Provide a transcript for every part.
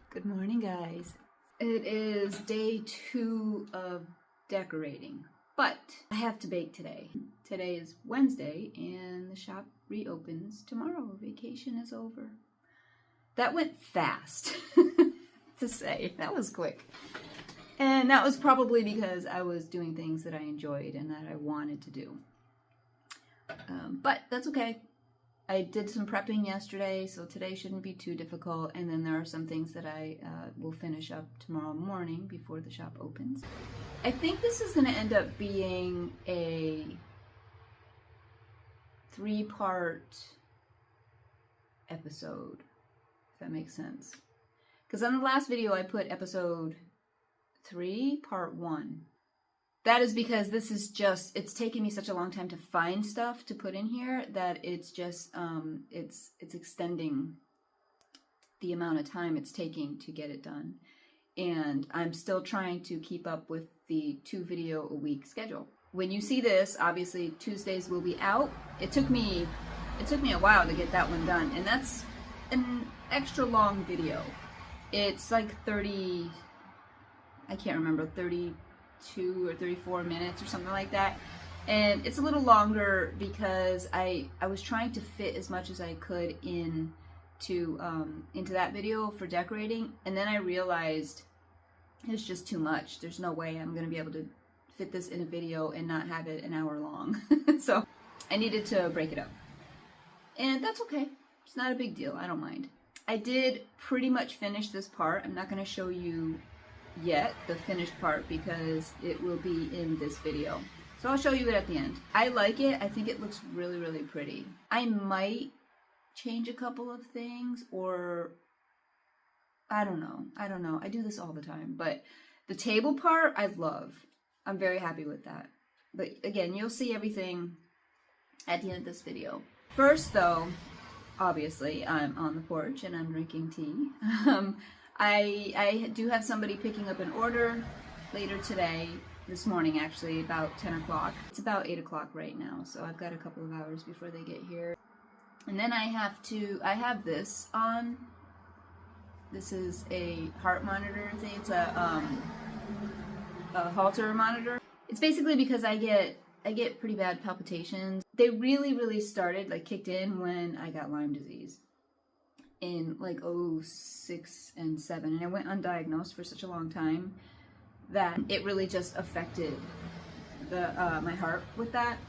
Good morning, guys. It is day 2 of decorating, but I have to bake today. Today is Wednesday and the shop reopens tomorrow. Vacation is over. That went fast to say. That was quick. And that was probably because I was doing things that I enjoyed and that I wanted to do. But that's okay. I did some prepping yesterday, so today shouldn't be too difficult. And then there are some things that I will finish up tomorrow morning before the shop opens. I think this is going to end up being a 3-part episode, if that makes sense. Because on the last video I put episode 3, part 1. That is because this is just, it's taken me such a long time to find stuff to put in here that it's just, it's extending the amount of time it's taking to get it done. And I'm still trying to keep up with the 2 video a week schedule. When you see this, obviously Tuesdays will be out. It took me a while to get that one done, and that's an extra long video. It's like 30, I can't remember, 32 or 34 minutes or something like that, and it's a little longer because I was trying to fit as much as I could into that video for decorating, and then I realized it's just too much. There's no way I'm gonna be able to fit this in a video and not have it an hour long. So I needed to break it up, and that's okay. It's not a big deal. I don't mind. I did pretty much finish this part. I'm not going to show you yet the finished part because it will be in this video. So I'll show you it at the end. I like it. I think it looks really, really pretty. I might change a couple of things, or I don't know. I do this all the time, but the table part I love. I'm very happy with that. But again, you'll see everything at the end of this video. First though, obviously I'm on the porch and I'm drinking tea. I do have somebody picking up an order later today, this morning actually, about 10 o'clock. It's about 8 o'clock right now, so I've got a couple of hours before they get here. And then I have this on. This is a heart monitor thing. It's a Holter monitor. It's basically because I get pretty bad palpitations. They really started, like, kicked in when I got Lyme disease in like 06 and 07, and I went undiagnosed for such a long time that it really just affected the my heart with that.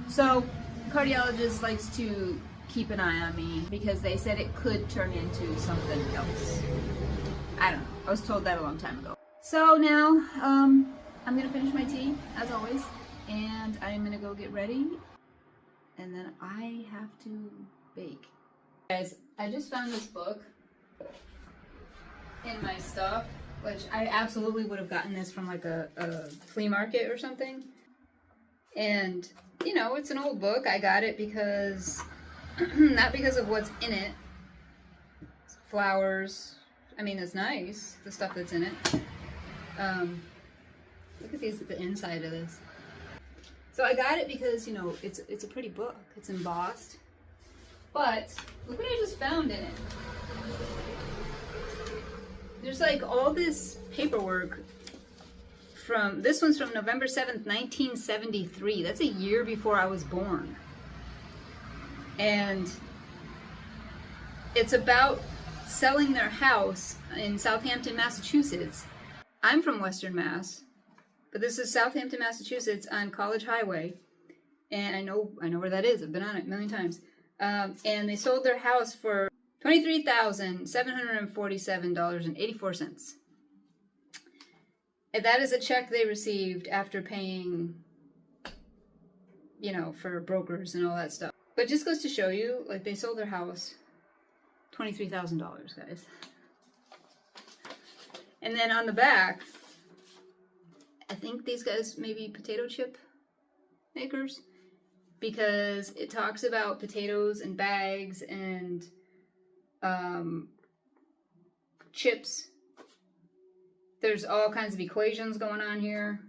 So cardiologist likes to keep an eye on me because they said it could turn into something else. I don't know. I was told that a long time ago. So now I'm gonna finish my tea as always, and I'm gonna go get ready, and then I have to bake. Guys, I just found this book in my stuff, which I absolutely would have gotten this from like a flea market or something. And, you know, it's an old book. I got it because, not because of what's in it. It's flowers. I mean, it's nice, the stuff that's in it. Look at these, the inside of this. So I got it because, you know, it's a pretty book. It's embossed. But look what I just found in it. There's like all this paperwork from, this one's from November 7th, 1973. That's a year before I was born. And it's about selling their house in Southampton, Massachusetts. I'm from Western Mass, but this is Southampton, Massachusetts on College Highway. And I know where that is. I've been on it a million times. And they sold their house for $23,747.84. And that is a check they received after paying, you know, for brokers and all that stuff. But it just goes to show you, like, they sold their house $23,000, guys. And then on the back, I think these guys may be potato chip makers, because it talks about potatoes and bags and chips. There's all kinds of equations going on here.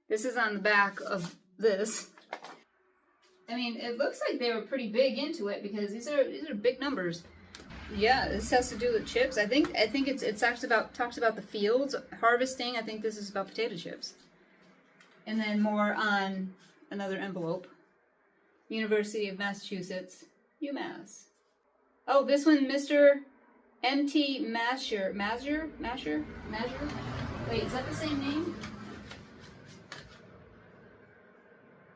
This is on the back of this. I mean, it looks like they were pretty big into it because these are big numbers. Yeah, this has to do with chips. I think it talks about the fields harvesting. I think this is about potato chips. And then more on another envelope. University of Massachusetts, UMass. Oh, this one, Mr. M.T. Masher. Wait, is that the same name?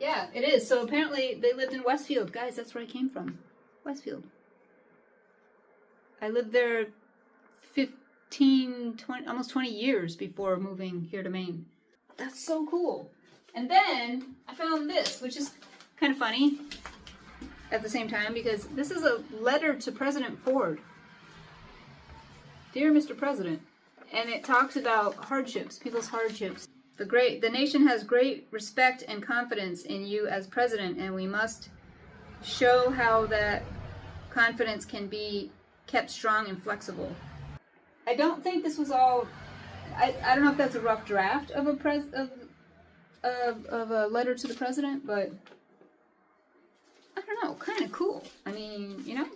Yeah, it is. So apparently they lived in Westfield. Guys, that's where I came from. Westfield. I lived there 15, 20, almost 20 years before moving here to Maine. That's so cool. And then I found this, which is kind of funny at the same time, because this is a letter to President Ford. Dear Mr. President. And it talks about hardships, people's hardships. The nation has great respect and confidence in you as president, and we must show how that confidence can be kept strong and flexible. I don't think this was all. I don't know if that's a rough draft of a letter to the president, but I don't know, kind of cool. I mean, you know.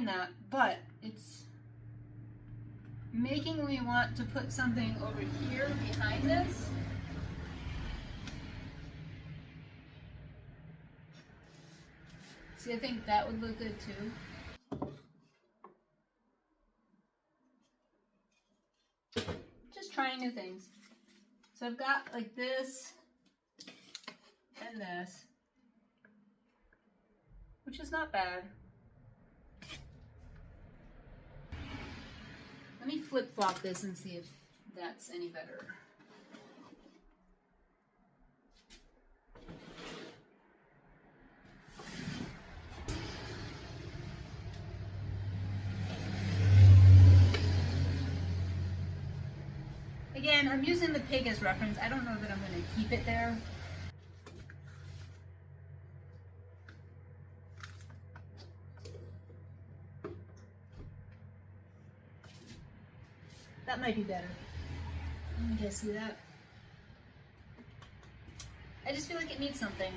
That, but it's making me want to put something over here behind this. See, I think that would look good too. Just trying new things. So I've got like this and this, which is not bad. Let me flip-flop this and see if that's any better. Again, I'm using the pig as reference. I don't know that I'm going to keep it there. That might be better. You guys see that? I just feel like it needs something.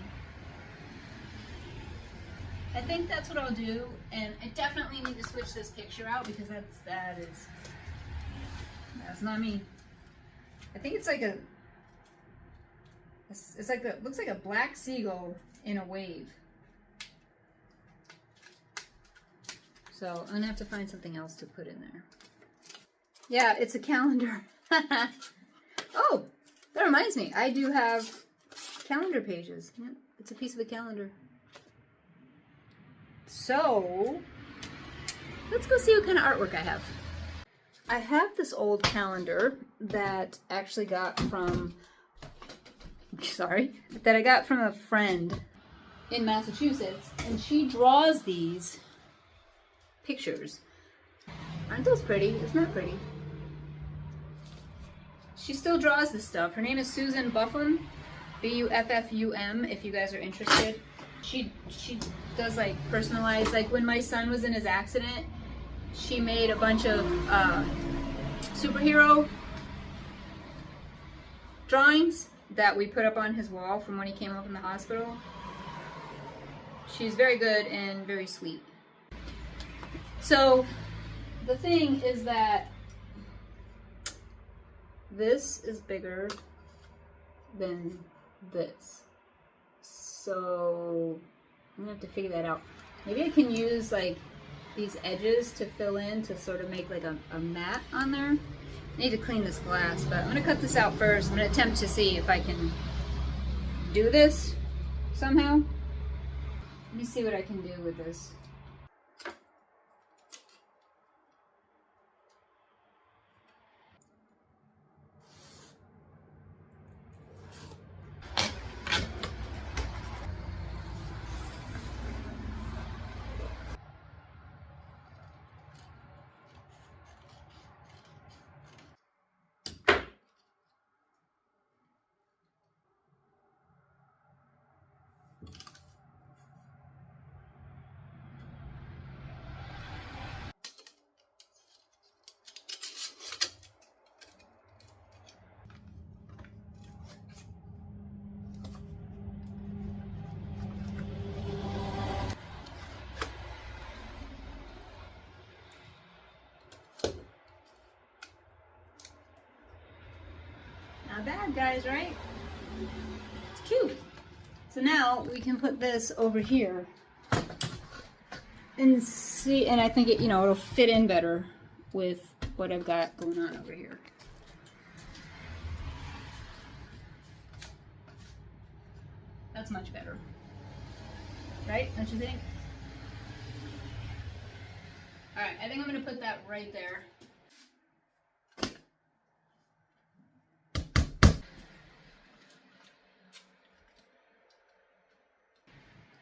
I think that's what I'll do, and I definitely need to switch this picture out because that's not me. I think it's like a, looks like a black seagull in a wave. So I'm gonna have to find something else to put in there. Yeah, it's a calendar. Oh, that reminds me. I do have calendar pages. Yeah, it's a piece of a calendar. So, let's go see what kind of artwork I have. I have this old calendar that actually got from, that I got from a friend in Massachusetts, and she draws these pictures. Aren't those pretty? Isn't that pretty? She still draws this stuff. Her name is Susan Buffum, B-U-F-F-U-M, if you guys are interested. She does like personalized, like when my son was in his accident, she made a bunch of superhero drawings that we put up on his wall from when he came home from the hospital. She's very good and very sweet. So the thing is that this is bigger than this. So I'm gonna have to figure that out. Maybe I can use like these edges to fill in to sort of make like a mat on there. I need to clean this glass, but I'm gonna cut this out first. I'm gonna attempt to see if I can do this somehow. Let me see what I can do with this. Not bad, guys, right? It's cute. So now we can put this over here and see, and I think it, you know, it'll fit in better with what I've got going on over here. That's much better. Right? Don't you think? Alright, I think I'm going to put that right there.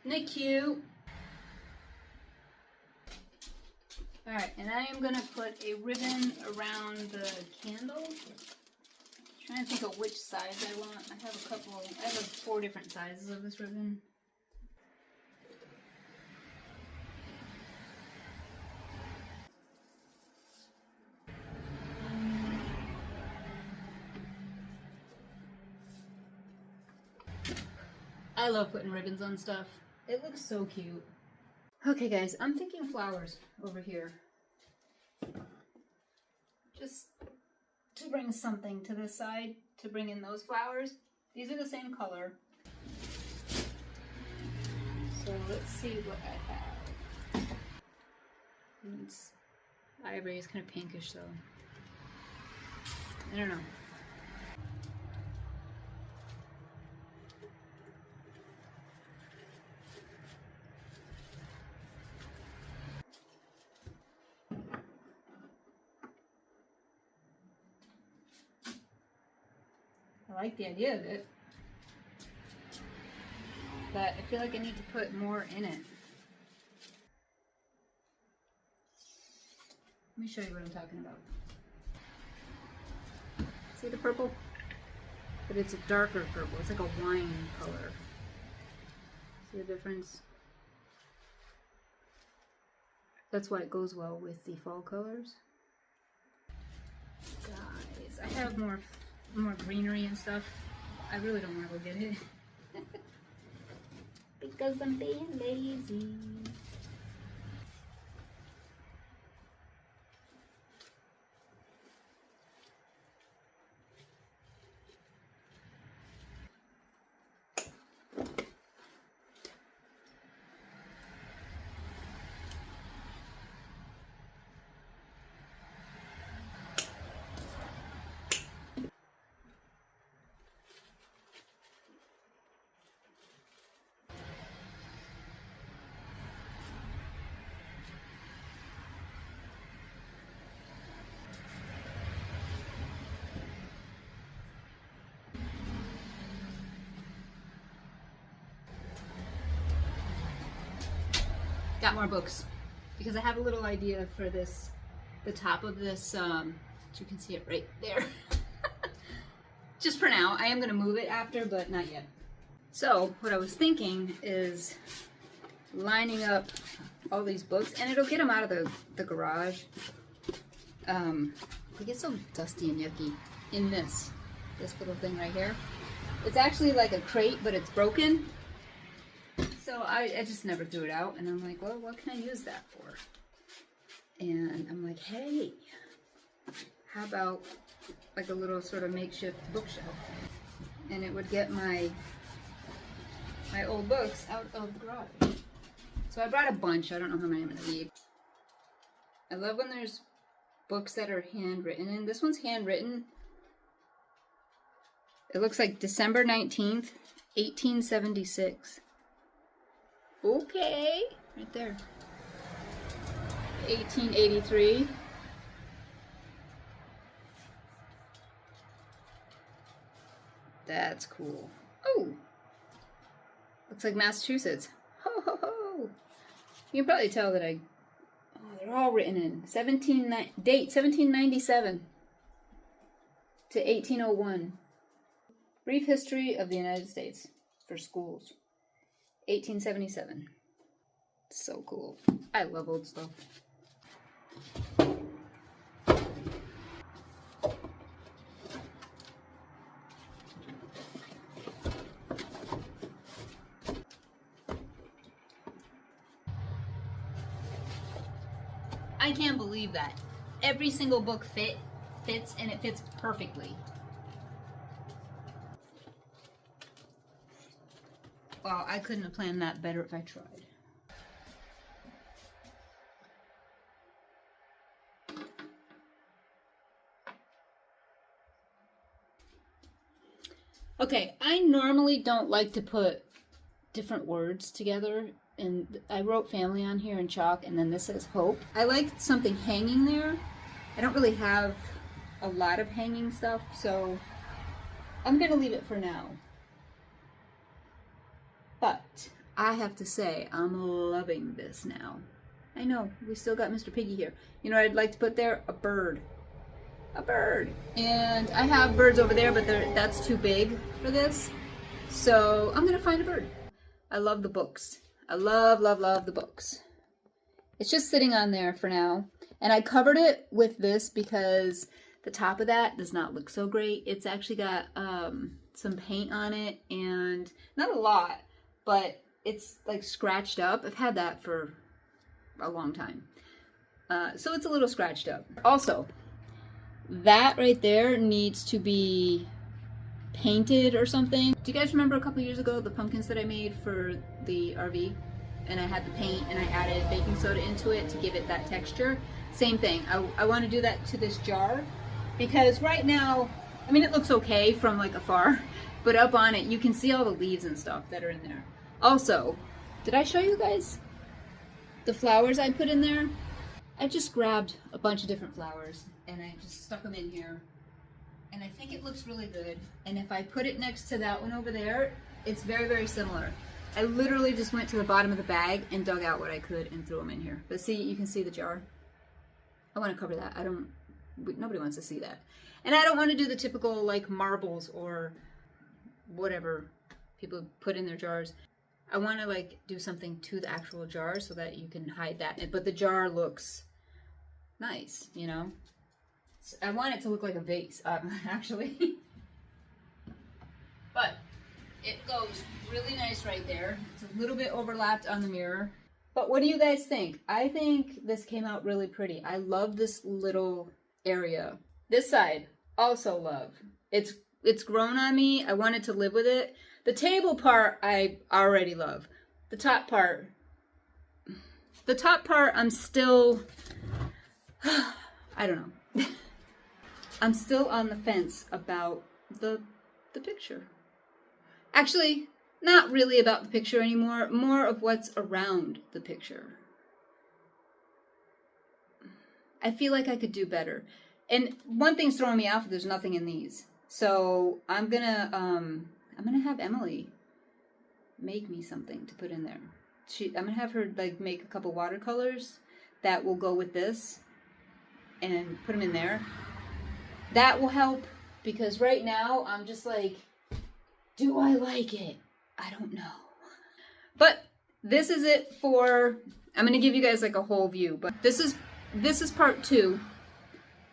Isn't it cute? Alright, and I am going to put a ribbon around the candle. I'm trying to think of which size I want. I have 4 different sizes of this ribbon. I love putting ribbons on stuff. It looks so cute. Okay guys, I'm thinking flowers over here. Just to bring something to this side, to bring in those flowers. These are the same color. So let's see what I have. It's ivory is kind of pinkish though. I don't know. I like the idea of it, but I feel like I need to put more in it. Let me show you what I'm talking about. See the purple? But it's a darker purple. It's like a wine color. See the difference? That's why it goes well with the fall colors. Guys, I have more greenery and stuff. I really don't want to go get it. Because I'm being lazy. Got more books because I have a little idea for this, the top of this, you can see it right there. Just for now. I am going to move it after, but not yet. So what I was thinking is lining up all these books, and it'll get them out of the garage. They get so dusty and yucky in this little thing right here. It's actually like a crate, but it's broken. So I just never threw it out, and I'm like, well, what can I use that for? And I'm like, hey, how about like a little sort of makeshift bookshelf? And it would get my old books out of the garage. So I brought a bunch. I don't know how many I'm going to need. I love when there's books that are handwritten, and this one's handwritten. It looks like December 19th, 1876. Okay, right there. 1883. That's cool. Oh, looks like Massachusetts. Ho ho ho! You can probably tell that they're all written in date 1797 to 1801. Brief history of the United States for schools. 1877. So cool. I love old stuff. I can't believe that. Every single book fits, and it fits perfectly. Wow, I couldn't have planned that better if I tried. Okay, I normally don't like to put different words together, and I wrote family on here in chalk, and then this says hope. I like something hanging there. I don't really have a lot of hanging stuff, so I'm gonna leave it for now. But I have to say, I'm loving this now. I know, we still got Mr. Piggy here. You know what I'd like to put there? A bird. A bird. And I have birds over there, but that's too big for this. So I'm gonna find a bird. I love the books. I love, love, love the books. It's just sitting on there for now. And I covered it with this because the top of that does not look so great. It's actually got some paint on it, and not a lot, but it's like scratched up. I've had that for a long time. So it's a little scratched up. Also, that right there needs to be painted or something. Do you guys remember a couple years ago the pumpkins that I made for the RV? And I had the paint and I added baking soda into it to give it that texture. Same thing. I want to do that to this jar because right now, I mean, it looks okay from like afar, but up on it you can see all the leaves and stuff that are in there. Also, did I show you guys the flowers I put in there? I just grabbed a bunch of different flowers and I just stuck them in here. And I think it looks really good. And if I put it next to that one over there, it's very, very similar. I literally just went to the bottom of the bag and dug out what I could and threw them in here. But see, you can see the jar. I want to cover that. Nobody wants to see that. And I don't want to do the typical like marbles or whatever people put in their jars. I want to like do something to the actual jar so that you can hide that. But the jar looks nice, you know? I want it to look like a vase, actually. But it goes really nice right there. It's a little bit overlapped on the mirror. But what do you guys think? I think this came out really pretty. I love this little area. This side, also love. It's grown on me. I wanted to live with it. The table part, I already love. The top part, I'm still, I don't know. I'm still on the fence about the picture. Actually, not really about the picture anymore, more of what's around the picture. I feel like I could do better. And one thing's throwing me off, there's nothing in these. So I'm gonna have Emily make me something to put in there. I'm gonna have her like make a couple watercolors that will go with this and put them in there. That will help because right now I'm just like, do I like it? I don't know. But this is it for, I'm going to give you guys like a whole view, but this is part 2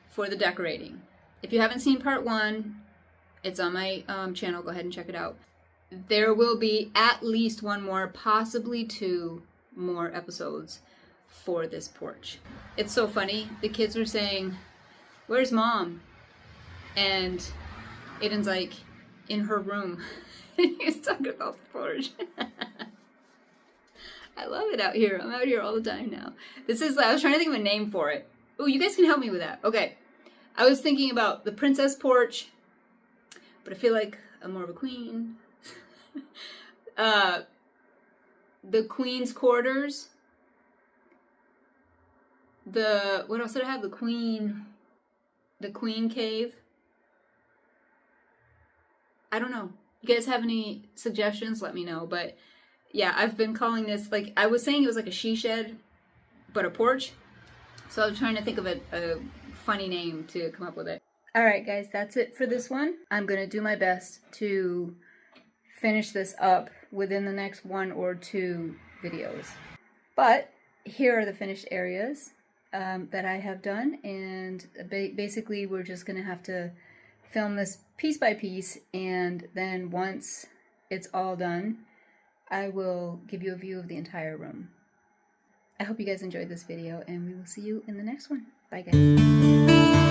for the decorating. If you haven't seen part 1, it's on my channel. Go ahead and check it out. There will be at least 1 more, possibly 2 more episodes for this porch. It's so funny. The kids were saying, "Where's Mom?" And Ayden's like, in her room. He's talking about the porch. I love it out here. I'm out here all the time now. I was trying to think of a name for it. Oh, you guys can help me with that. Okay. I was thinking about the princess porch, but I feel like I'm more of a queen. The Queen's Quarters. What else did I have? The Queen Cave. I don't know. You guys have any suggestions? Let me know. But yeah, I've been calling this, like, I was saying it was like a she shed, but a porch. So I was trying to think of a funny name to come up with it. Alright guys, that's it for this one. I'm going to do my best to finish this up within the next 1 or 2 videos. But here are the finished areas that I have done, and basically we're just going to have to film this piece by piece, and then once it's all done, I will give you a view of the entire room. I hope you guys enjoyed this video, and we will see you in the next one. Bye guys.